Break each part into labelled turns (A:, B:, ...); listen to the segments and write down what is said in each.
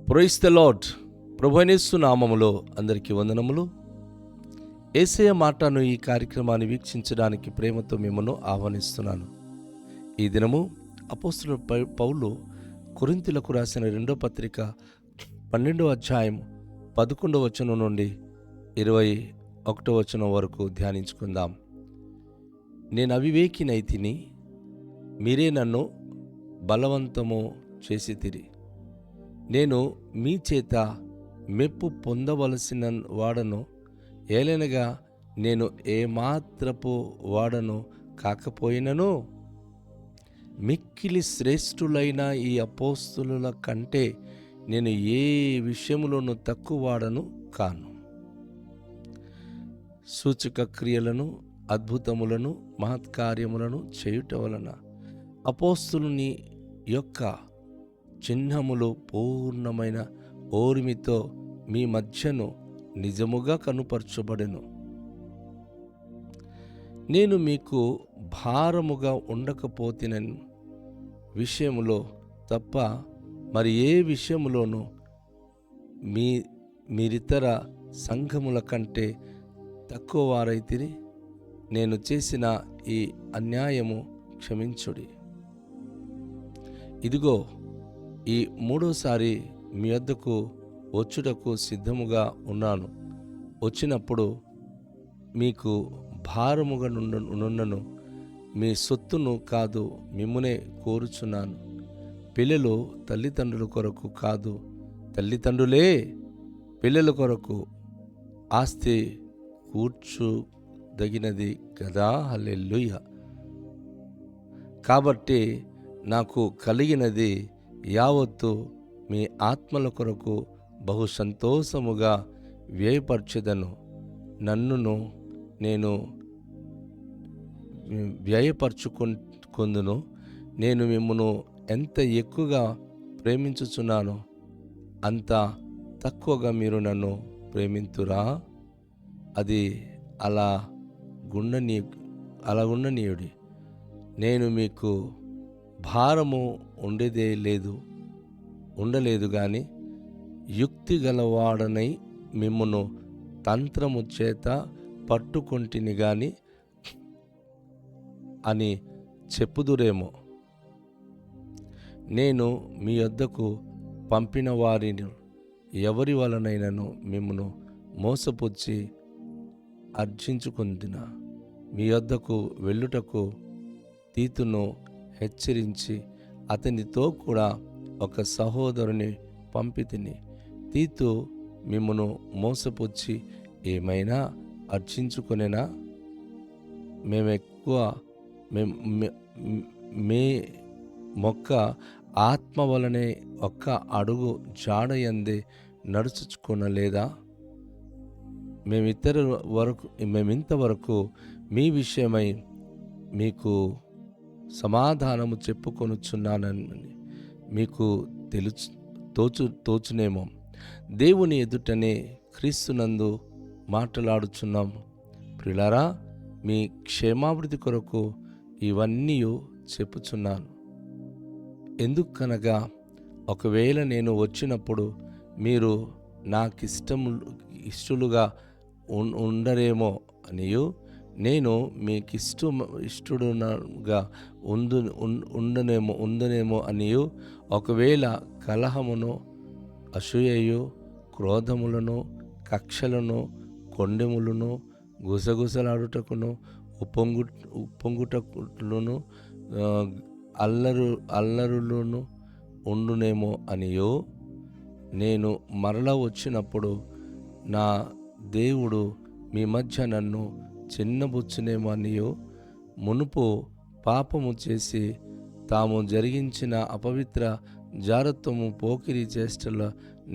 A: Praise the lord. ప్రభువైన యేసు నామములో అందరికీ వందనములు. యేసయ్య మాటను ఈ కార్యక్రమాన్ని వీక్షించడానికి ప్రేమతో మిమ్మల్ని ఆహ్వానిస్తున్నాను. ఈ దినము అపోస్తలుడు పౌలు కొరింథీయులకు రాసిన 2వ పత్రిక 12వ అధ్యాయం 11వ వచనం నుండి 21వ వచనం వరకు ధ్యానించుకుందాం. నేను అవివేకినైతిని, మీరే నన్ను బలవంతము చేసితిరి. నేను మీ చేత మెప్పు పొందవలసిన వాడను, ఏలనగా నేను ఏమాత్రపు వాడను కాకపోయినను మిక్కిలి శ్రేష్ఠులైన ఈ అపోస్తలుల కంటే నేను ఏ విషయములోనూ తక్కువ వాడను కాను. సూచక క్రియలను, అద్భుతములను, మహత్కార్యములను చేయుట వలన అపోస్తలుని యొక్క చిహ్నములు పూర్ణమైన ఓర్మితో మీ మధ్యను నిజముగా కనుపరచబడెను. నేను మీకు భారముగా ఉండకపోతినని విషయములో తప్ప మరి ఏ విషయములోనూ మీరితర సంఘముల కంటే తక్కువ వారైతిరి. నేను చేసిన ఈ అన్యాయము క్షమించుడి. ఇదిగో, ఈ 3వసారి మీ వద్దకు వచ్చుటకు సిద్ధముగా ఉన్నాను. వచ్చినప్పుడు మీకు భారముగా నున్నను. మీ సొత్తును కాదు, మిమ్మునే కోరుచున్నాను. పిల్లలు తల్లిదండ్రుల కొరకు కాదు, తల్లిదండ్రులే పిల్లల కొరకు. ఆస్తి కూర్చుదగినది కదా. హల్లెలూయా. కాబట్టి నాకు కలిగినది యావత్తు మీ ఆత్మల కొరకు బహు సంతోషముగా వ్యయపరచెదను. నన్నును నేను వ్యయపరచుకొందును. నేను మిమ్మును ఎంత ఎక్కువగా ప్రేమించుచున్నానో అంత తక్కువగా మీరు నన్ను ప్రేమింతురా. అది అలా ఉండనీయుడి. నేను మీకు భారము ఉండలేదు గాని యుక్తి గలవాడనై మిమ్మును తంత్రము చేత పట్టుకొంటిని గాని అని చెప్పుదురేమో. నేను మీ వద్దకు పంపిన వారిని ఎవరి వలనైనను మిమ్మును మోసపుచ్చి అర్జించుకుందిన. మీ వద్దకు వెళ్ళుటకు తీతును హెచ్చరించి అతనితో కూడా ఒక సహోదరుని పంపితిని. తీతు మిమ్మును మోసపుచ్చి ఏమైనా అర్చించుకొనేనా? మే మొక్క ఆత్మ వలనే ఒక్క అడుగు జాడయందే నడుచుకొనలేదా? మేమింతవరకు మీ విషయమై మీకు సమాధానము చెప్పుకొనుచున్నానని మీకు తోచునేమో. దేవుని ఎదుటనే క్రీస్తునందు మాట్లాడుచున్నాము. ప్రియులారా, మీ క్షేమాభివృద్ధి కొరకు ఇవన్నీ చెప్పుచున్నాను. ఎందుకనగా ఒకవేళ నేను వచ్చినప్పుడు మీరు నాకిష్టలుగా ఉండరేమో అనియు, నేను మీకు ఇష్టడుగా ఉండనేమో అనియు, ఒకవేళ కలహమును, అసూయయు, క్రోధములను, కక్షలను, కొండెములను, గుసగుసలాడుటకును, ఉప్పొంగుటకులను, అల్లరులను ఉండునేమో అనియో, నేను మరలా వచ్చినప్పుడు నా దేవుడు మీ మధ్య నన్ను చిన్నబుచ్చునేమో అనియో, మునుపు పాపము చేసి తాము జరిగించిన అపవిత్ర జారత్వము, పోకిరి చేష్టల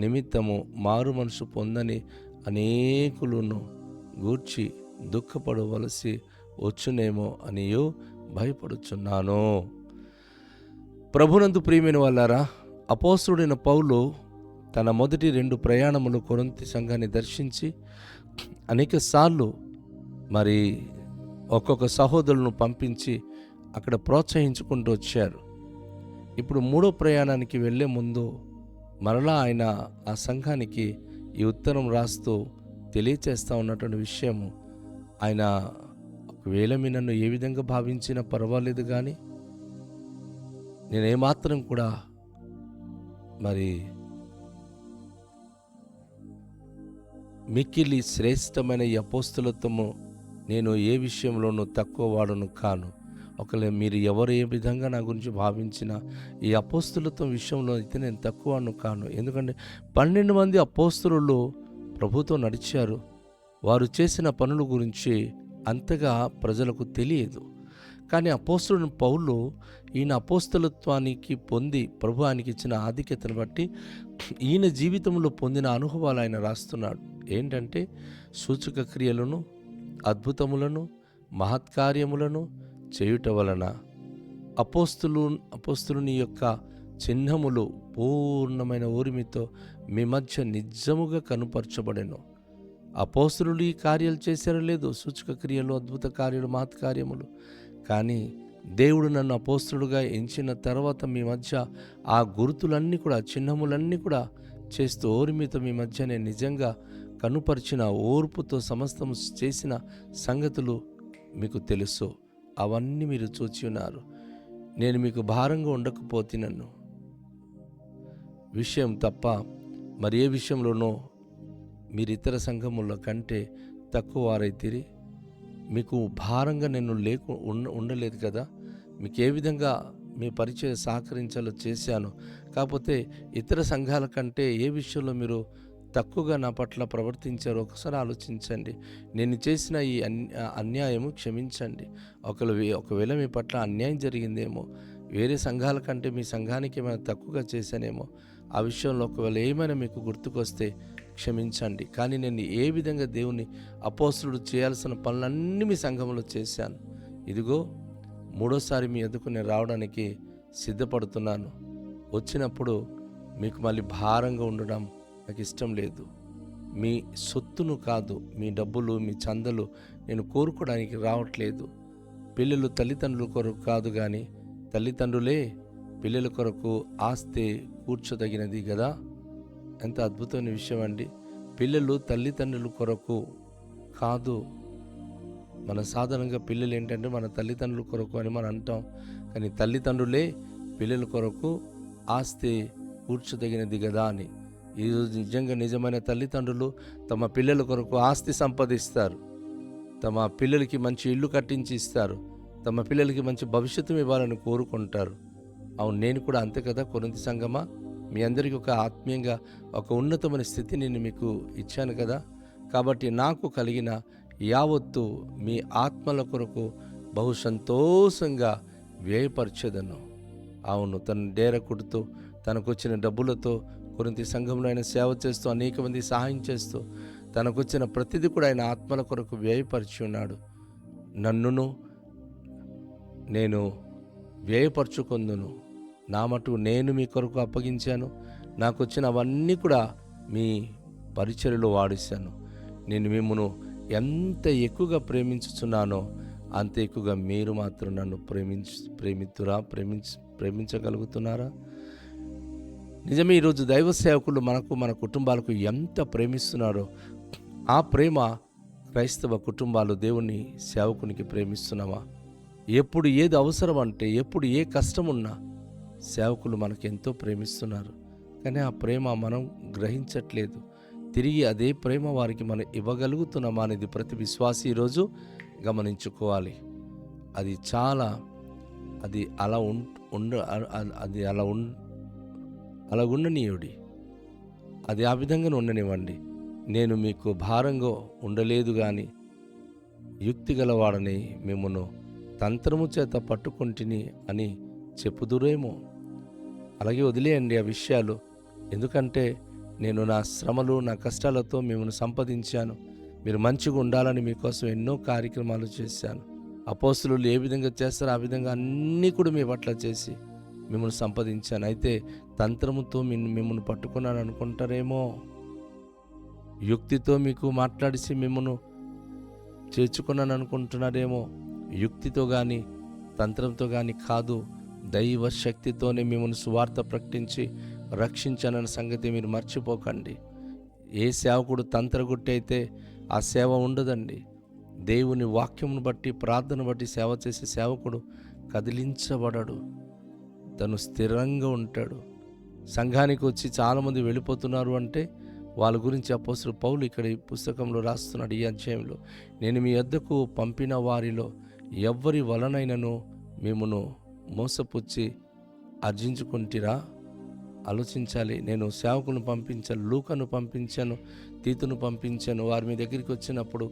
A: నిమిత్తము మారు మనసు పొందని అనేకులను గూర్చి దుఃఖపడవలసి వచ్చునేమో అనియో భయపడుచున్నాను. ప్రభునందు ప్రియమైన వాళ్ళారా, అపోస్తలుడైన పౌలు తన మొదటి 2 ప్రయాణములు కొరింథీ సంఘాన్ని దర్శించి అనేక సార్లు మరి ఒక్కొక్క సహోదరులను పంపించి అక్కడ ప్రోత్సహించుకుంటూ వచ్చారు. ఇప్పుడు 3వ ప్రయాణానికి వెళ్ళే ముందు మరలా ఆయన ఆ సంఘానికి ఈ ఉత్తరం రాస్తూ తెలియచేస్తూ ఉన్నటువంటి విషయము, ఆయన ఒకవేళ మీ నన్ను ఏ విధంగా భావించినా పర్వాలేదు, కానీ నేనేమాత్రం కూడా మరి మిక్కిలి శ్రేష్టమైన ఈ అపోస్తలత్వము నేను ఏ విషయంలోనూ తక్కువ వాడను కాను. ఒకవేళ మీరు ఎవరు ఏ విధంగా నా గురించి భావించినా ఈ అపోస్తలత్వం విషయంలో అయితే నేను తక్కువను కాను. ఎందుకంటే 12 మంది అపోస్తలులు ప్రభుతో నడిచారు. వారు చేసిన పనుల గురించి అంతగా ప్రజలకు తెలియదు. కానీ అపోస్తలుడైన పౌలు ఈయన అపోస్తలత్వానికి పొంది ప్రభు ఆయనకి ఇచ్చిన ఆధిక్యతను బట్టి ఈయన జీవితంలో పొందిన అనుభవాలు ఆయన రాస్తున్నాడు. ఏంటంటే సూచక క్రియలను, అద్భుతములను, మహత్కార్యములను చేయుట వలన అపోస్తులుని యొక్క చిహ్నములు పూర్ణమైన ఊరిమితో మీ మధ్య నిజముగా కనుపరచబడెను. అపోస్తులు ఈ కార్యాలు చేశారో లేదు, సూచక క్రియలు, అద్భుత కార్యాలు, మహత్కార్యములు, కానీ దేవుడు నన్ను అపోస్తులుగా ఎంచిన తర్వాత మీ మధ్య ఆ గుర్తులన్నీ కూడా, చిహ్నములన్నీ కూడా చేస్తూ ఓర్మితో మీ మధ్య నేను నిజంగా కనుపరిచిన ఓర్పుతో సమస్తము చేసిన సంగతులు మీకు తెలుసు. అవన్నీ మీరు చూచి ఉన్నారు. నేను మీకు భారంగా ఉండకపోతే నన్ను విషయం తప్ప మరి ఏ విషయంలోనో మీరు ఇతర సంఘముల కంటే తక్కువ వారైతిరి. మీకు భారంగా నేను ఉండలేదు కదా. మీకు ఏ విధంగా మీ పరిచయం సహకరించాలో చేశాను. కాకపోతే ఇతర సంఘాల కంటే ఏ విషయంలో మీరు తక్కువగా నా పట్ల ప్రవర్తించారో ఒకసారి ఆలోచించండి. నేను చేసిన ఈ అన్యాయము క్షమించండి. ఒకవేళ మీ పట్ల అన్యాయం జరిగిందేమో, వేరే సంఘాల కంటే మీ సంఘానికి ఏమైనా తక్కువగా చేశానేమో, ఆ విషయంలో ఒకవేళ ఏమైనా మీకు గుర్తుకొస్తే క్షమించండి. కానీ నేను ఏ విధంగా దేవుని అపోస్తలుడు చేయాల్సిన పనులన్నీ మీ సంఘంలో చేశాను. ఇదిగో మూడోసారి మీ ఎదుకు నేను రావడానికి సిద్ధపడుతున్నాను. వచ్చినప్పుడు మీకు మళ్ళీ భారంగా ఉండడం నాకు ఇష్టం లేదు. మీ సొత్తును కాదు, మీ డబ్బులు, మీ చందలు నేను కోరుకోవడానికి రావట్లేదు. పిల్లలు తల్లిదండ్రుల కొరకు కాదు, కానీ తల్లిదండ్రులే పిల్లల కొరకు ఆస్తి కూర్చోదగినది కదా. ఎంత అద్భుతమైన విషయం అండి. పిల్లలు తల్లిదండ్రుల కొరకు కాదు. మన సాధారణంగా పిల్లలు ఏంటంటే మన తల్లిదండ్రుల కొరకు అని మనం అంటాం, కానీ తల్లిదండ్రులే పిల్లల కొరకు ఆస్తి కూర్చోదగినది కదా అని. ఈరోజు నిజంగా నిజమైన తల్లిదండ్రులు తమ పిల్లల కొరకు ఆస్తి సంపాదిస్తారు, తమ పిల్లలకి మంచి ఇల్లు కట్టించి ఇస్తారు, తమ పిల్లలకి మంచి భవిష్యత్తు ఇవ్వాలని కోరుకుంటారు. అవును, నేను కూడా అంతే కదా. కొరింథీ సంఘమా, మీ అందరికీ ఒక ఆత్మీయంగా ఒక ఉన్నతమైన స్థితి నేను మీకు ఇచ్చాను కదా. కాబట్టి నాకు కలిగిన యావత్తు మీ ఆత్మల కొరకు బహు సంతోషంగా వ్యయపరచెదను. అవును, తన డేర కుడుతూ తనకొచ్చిన డబ్బులతో కొరింథీ సంఘంలో ఆయన సేవ చేస్తూ అనేక మంది సహాయం చేస్తూ తనకొచ్చిన ప్రతిదీ కూడా ఆయన ఆత్మల కొరకు వ్యయపరిచి ఉన్నాడు. నన్నును నేను వ్యయపరచుకొందును. నా మటుకు నేను మీ కొరకు అప్పగించాను. నాకు వచ్చిన అవన్నీ కూడా మీ పరిచర్యలో వాడిస్తాను. నేను మిమ్మల్ని ఎంత ఎక్కువగా ప్రేమించుచున్నానో అంత ఎక్కువగా మీరు మాత్రం నన్ను ప్రేమించగలుగుతున్నారా? నిజమే, ఈరోజు దైవ సేవకులు మనకు, మన కుటుంబాలకు ఎంత ప్రేమిస్తున్నారో ఆ ప్రేమ క్రైస్తవ కుటుంబాలు దేవుని సేవకునికి ప్రేమిస్తున్నామా? ఎప్పుడు ఏది అవసరం అంటే, ఎప్పుడు ఏ కష్టం ఉన్నా సేవకులు మనకు ఎంతో ప్రేమిస్తున్నారు. కానీ ఆ ప్రేమ మనం గ్రహించట్లేదు. తిరిగి అదే ప్రేమ వారికి మనం ఇవ్వగలుగుతున్నామా అనేది ప్రతి విశ్వాసి ఈరోజు గమనించుకోవాలి. అది చాలా అది అలా ఉండనీయుడి. అది ఆ విధంగా ఉండనివ్వండి. నేను మీకు భారంగా ఉండలేదు, కానీ యుక్తి గలవాడని మిమ్మను తంత్రము చేత పట్టుకొంటిని అని చెప్పుదురేమో. అలాగే వదిలేయండి ఆ విషయాలు. ఎందుకంటే నేను నా శ్రమలు, నా కష్టాలతో మిమ్మల్ని సంపాదించాను. మీరు మంచిగా ఉండాలని మీకోసం ఎన్నో కార్యక్రమాలు చేశాను. అపోస్తలులు ఏ విధంగా చేస్తారో ఆ విధంగా అన్నీ కూడా మీ పట్ల చేసి మిమ్మల్ని సంపాదించాను. అయితే తంత్రముతో మిమ్మల్ని పట్టుకున్నాను అనుకుంటారేమో. యుక్తితో మీకు మాట్లాడిసి మిమ్మల్ని చేర్చుకున్నాను అనుకుంటున్నారేమో. యుక్తితో కానీ తంత్రంతో కానీ కాదు, దైవ శక్తితోనే మిమ్మల్ని సువార్త ప్రకటించి రక్షించానన్న సంగతి మీరు మర్చిపోకండి. ఏ సేవకుడు తంత్రగుట్టి అయితే ఆ సేవ ఉండదండి. దేవుని వాక్యమును బట్టి, ప్రార్థన బట్టి సేవ చేసే సేవకుడు కదిలించబడడు, తను స్థిరంగా ఉంటాడు. సంఘానికి వచ్చి చాలామంది వెళ్ళిపోతున్నారు అంటే వాళ్ళ గురించి అపోస్తలుడు పౌలు ఇక్కడ ఈ పుస్తకంలో రాస్తున్నాడు. ఈ అధ్యాయంలో, నేను మీ వద్దకు పంపిన వారిలో ఎవ్వరి వలనైనను మిమ్మును మోసపుచ్చి అర్జించుకుంటిరా? ఆలోచించాలి. నేను సేవకులను పంపించాను, లూకాను పంపించాను, తీతును పంపించాను. వారు మీ దగ్గరికి వచ్చినప్పుడు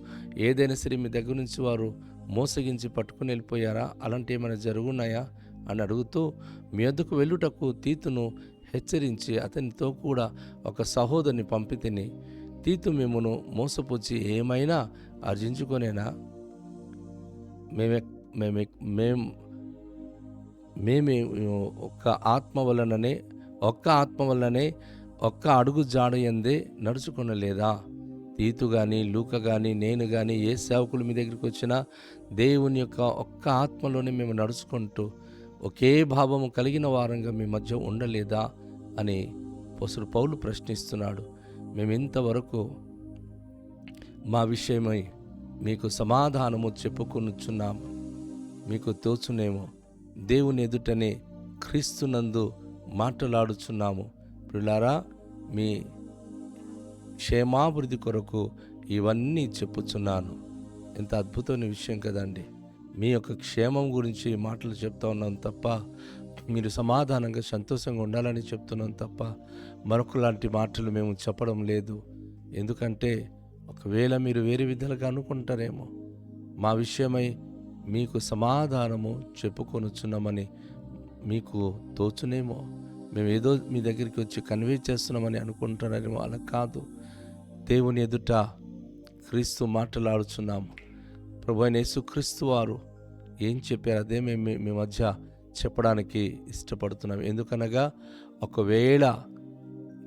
A: ఏదైనా సరే మీ దగ్గర నుంచి వారు మోసగించి పట్టుకుని వెళ్ళిపోయారా? అలాంటి ఏమైనా జరుగున్నాయా అని అడుగుతూ, మీ వద్దకు వెళ్ళుటకు తీతును హెచ్చరించి అతనితో కూడా ఒక సహోదరుని పంపితిని. తీతు మిమ్మును మోసపుచ్చి ఏమైనా ఆర్జించుకొనేనా? మేమే ఒక్క ఆత్మ వల్లనే ఒక్క అడుగు జాడయందే నడుచుకొనలేదా? తీతు కానీ, లూక కానీ, నేను కానీ, ఏ సేవకులు మీ దగ్గరికి వచ్చినా దేవుని యొక్క ఒక్క ఆత్మలోనే మేము నడుచుకుంటూ ఒకే భావము కలిగిన వారంగా మీ మధ్య ఉండలేదా అని అపోస్తలుడు పౌలు ప్రశ్నిస్తున్నాడు. మేము ఇంతవరకు మా విషయమై మీకు సమాధానము చెప్పుకొనుచున్నాము. మీకు తోచునేమో, దేవుని ఎదుటనే క్రీస్తునందు మాట్లాడుచున్నాము. ప్రియులారా, మీ క్షేమాభివృద్ధి కొరకు ఇవన్నీ చెప్పుచున్నాను. ఎంత అద్భుతమైన విషయం కదండి. మీ యొక్క క్షేమం గురించి మాటలు చెప్తా ఉన్నాం తప్ప, మీరు సమాధానంగా సంతోషంగా ఉండాలని చెప్తున్నాం తప్ప మరొకలాంటి మాటలు మేము చెప్పడం లేదు. ఎందుకంటే ఒకవేళ మీరు వేరే విధాలుగా అనుకుంటారేమో, మా విషయమై మీకు సమాధానము చెప్పుకొనుచున్నామని మీకు తోచునేమో, మేము ఏదో మీ దగ్గరికి వచ్చి కన్వే చేస్తున్నామని అనుకుంటారేమో. అలా కాదు. దేవుని ఎదుట క్రీస్తు మాట్లాడుచున్నాము. ప్రభువైన యేసుక్రీస్తు వారు ఏం చెప్పారు అదే మేము మీ మధ్య చెప్పడానికి ఇష్టపడుతున్నాం. ఎందుకనగా ఒకవేళ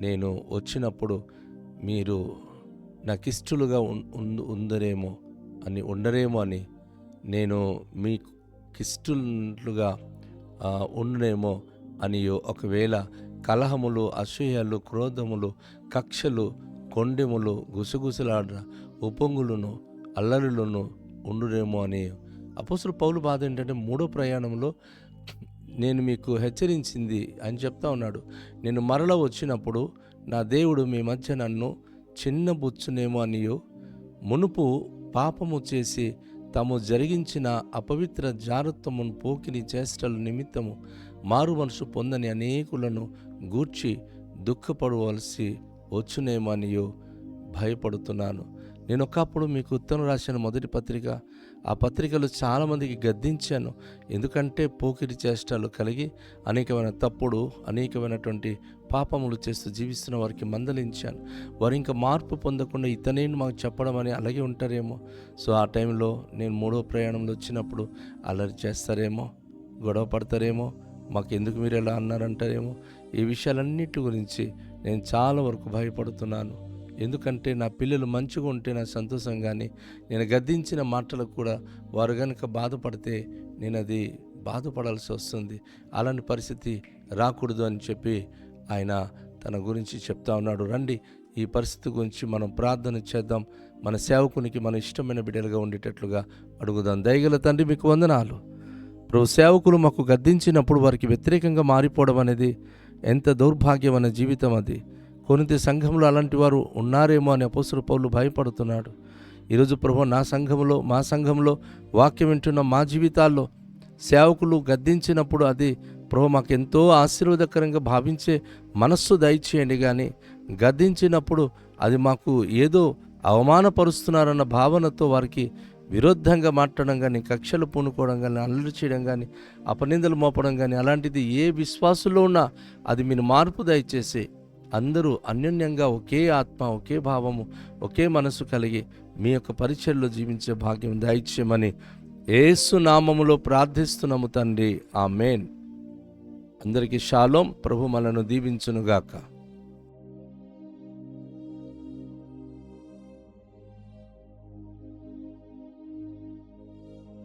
A: నేను వచ్చినప్పుడు మీరు నాకు ఇష్టలుగా ఉండరేమో అని నేను మీకు ఇష్టలుగా ఉండనేమో అని, ఒకవేళ కలహములు, అసూయలు, క్రోధములు, కక్షలు, కొండెములు, గుసగుసలాడ ఉపంగులను, అల్లరులను ఉండునేమో అని. అపోస్తలుడు పౌలు బాధ ఏంటంటే, 3వ ప్రయాణంలో నేను మీకు హెచ్చరించింది అని చెప్తా ఉన్నాడు. నేను మరల వచ్చినప్పుడు నా దేవుడు మీ మధ్య నన్ను చిన్నబుచ్చునేమో అనియు, మునుపు పాపము చేసి తాము జరిగించిన అపవిత్ర జారత్వమును పోకిరి చేష్టల నిమిత్తము మారు మనసు పొందని అనేకులను గూర్చి దుఃఖపడవలసి వచ్చునేమో అనియో భయపడుతున్నాను. నేను ఒకప్పుడు మీకు ఉత్తరం రాసిన మొదటి పత్రిక, ఆ పత్రికలో చాలామందికి గద్దించాను. ఎందుకంటే పోకిరి చేష్టాలు కలిగి అనేకమైనటువంటి పాపములు చేస్తూ జీవిస్తున్న వారికి మందలించాను. వారు ఇంకా మార్పు పొందకుండా ఇతనేను మాకు చెప్పడం అని అలాగే ఉంటారేమో. సో ఆ టైంలో నేను 3వ ప్రయాణంలో వచ్చినప్పుడు అల్లరి చేస్తారేమో, గొడవ పడతారేమో, మాకు ఎందుకు మీరు ఎలా అన్నారంటారేమో. ఈ విషయాలన్నిటి గురించి నేను చాలా వరకు భయపడుతున్నాను. ఎందుకంటే నా పిల్లలు మంచిగా ఉంటే నా సంతోషం, కానీ నేను గద్దించిన మాటలకు కూడా వారు కనుక బాధపడితే నేను అది బాధపడాల్సి వస్తుంది. అలాంటి పరిస్థితి రాకూడదు అని చెప్పి ఆయన తన గురించి చెప్తా ఉన్నాడు. రండి, ఈ పరిస్థితి గురించి మనం ప్రార్థన చేద్దాం. మన సేవకునికి మన ఇష్టమైన బిడ్డలుగా ఉండేటట్లుగా అడుగుదాం. దయగల తండ్రి, మీకు వందనాలు ప్రభు. సేవకులు మాకు గద్దించినప్పుడు వారికి వ్యతిరేకంగా మారిపోవడం అనేది ఎంత దౌర్భాగ్యమైన జీవితం అది. కొరింథీ సంఘంలో అలాంటి వారు ఉన్నారేమో అని అపోస్తలుడు పౌలు భయపడుతున్నాడు. ఈరోజు ప్రభు, మా సంఘంలో వాక్యం వింటున్న మా జీవితాల్లో సేవకులు గద్దించినప్పుడు అది ప్రభు మాకు ఎంతో ఆశీర్వాదకరంగా భావించే మనస్సు దయచేయండి. కానీ గద్దించినప్పుడు అది మాకు ఏదో అవమానపరుస్తున్నారన్న భావనతో వారికి విరుద్ధంగా మాట్లాడడం కానీ, కక్షలు పూనుకోవడం కానీ, అల్లరి చేయడం కానీ, అపనిందలు మోపడం కానీ, అలాంటిది ఏ విశ్వాసులో ఉన్నా అది మీరు మార్పు దయచేసి అందరూ అన్యోన్యంగా ఒకే ఆత్మ, ఒకే భావము, ఒకే మనసు కలిగి మీ యొక్క పరిచర్యలో జీవించే భాగ్యం దయచేయమని యేసు నామములో ప్రార్థిస్తున్నాము తండ్రి. ఆమేన్. అందరికీ షాలోం. ప్రభు మనను దీవించునుగాక.